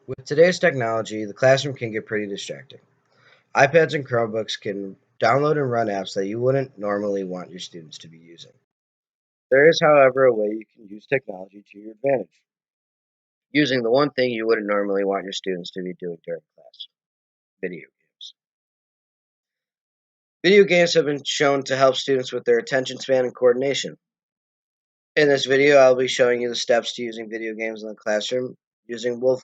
With today's technology, the classroom can get pretty distracting. iPads and Chromebooks can download and run apps that you wouldn't normally want your students to be using. There is, however, a way you can use technology to your advantage, using the one thing you wouldn't normally want your students to be doing during class: video games. Video games have been shown to help students with their attention span and coordination. In this video, I'll be showing you the steps to using video games in the classroom using Wolf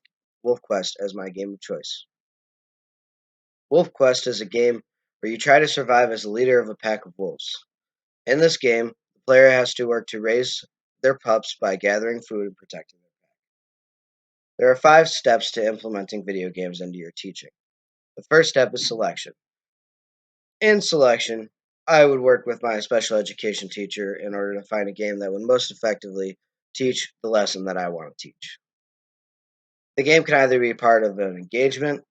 Quest as my game of choice. Wolf Quest is a game where you try to survive as the leader of a pack of wolves. In this game, the player has to work to raise their pups by gathering food and protecting them. There are 5 steps to implementing video games into your teaching. The first step is selection. In selection, I would work with my special education teacher in order to find a game that would most effectively teach the lesson that I want to teach. The game can either be part of an engagement,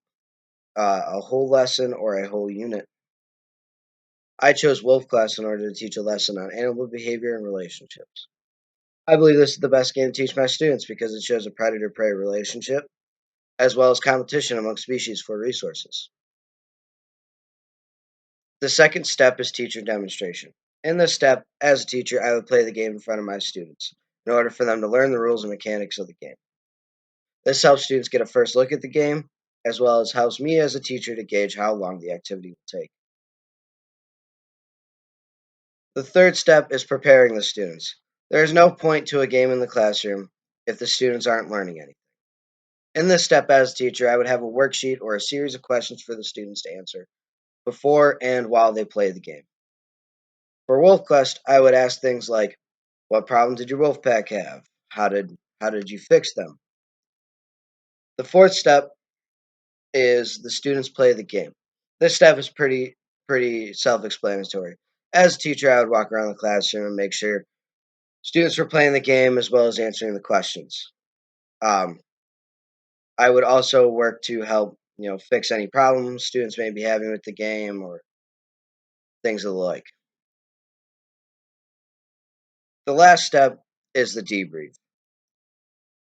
a whole lesson, or a whole unit. I chose Wolf Class in order to teach a lesson on animal behavior and relationships. I believe this is the best game to teach my students because it shows a predator prey relationship as well as competition among species for resources. The second step is teacher demonstration. In this step, as a teacher, I would play the game in front of my students in order for them to learn the rules and mechanics of the game. This helps students get a first look at the game, as well as helps me as a teacher to gauge how long the activity will take. The third step is preparing the students. There is no point to a game in the classroom if the students aren't learning anything. In this step, as a teacher, I would have a worksheet or a series of questions for the students to answer before and while they play the game. For Wolf Quest, I would ask things like, "What problem did your wolf pack have? How did you fix them?" The fourth step is the students play the game. This step is pretty self-explanatory. As a teacher, I would walk around the classroom and make sure students were playing the game as well as answering the questions. Um, I would also work to help fix any problems students may be having with the game or things of the like. The last step is the debrief.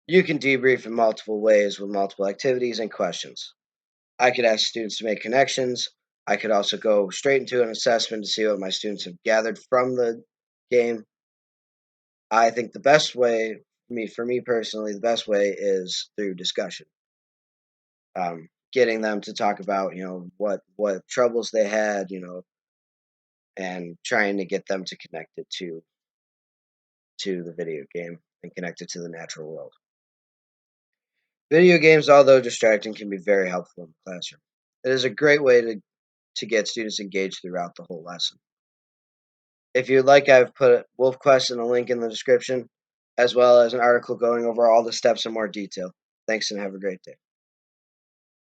You can debrief in multiple ways with multiple activities and questions. I could ask students to make connections. I could also go straight into an assessment to see what my students have gathered from the game. I think the best way, for me personally, the best way is through discussion. Getting them to talk about, what troubles they had, and trying to get them to connect it to the video game and connect it to the natural world. Video games, although distracting, can be very helpful in the classroom. It is a great way to get students engaged throughout the whole lesson. If you'd like, I've put Wolf Quest in a link in the description, as well as an article going over all the steps in more detail. Thanks and have a great day.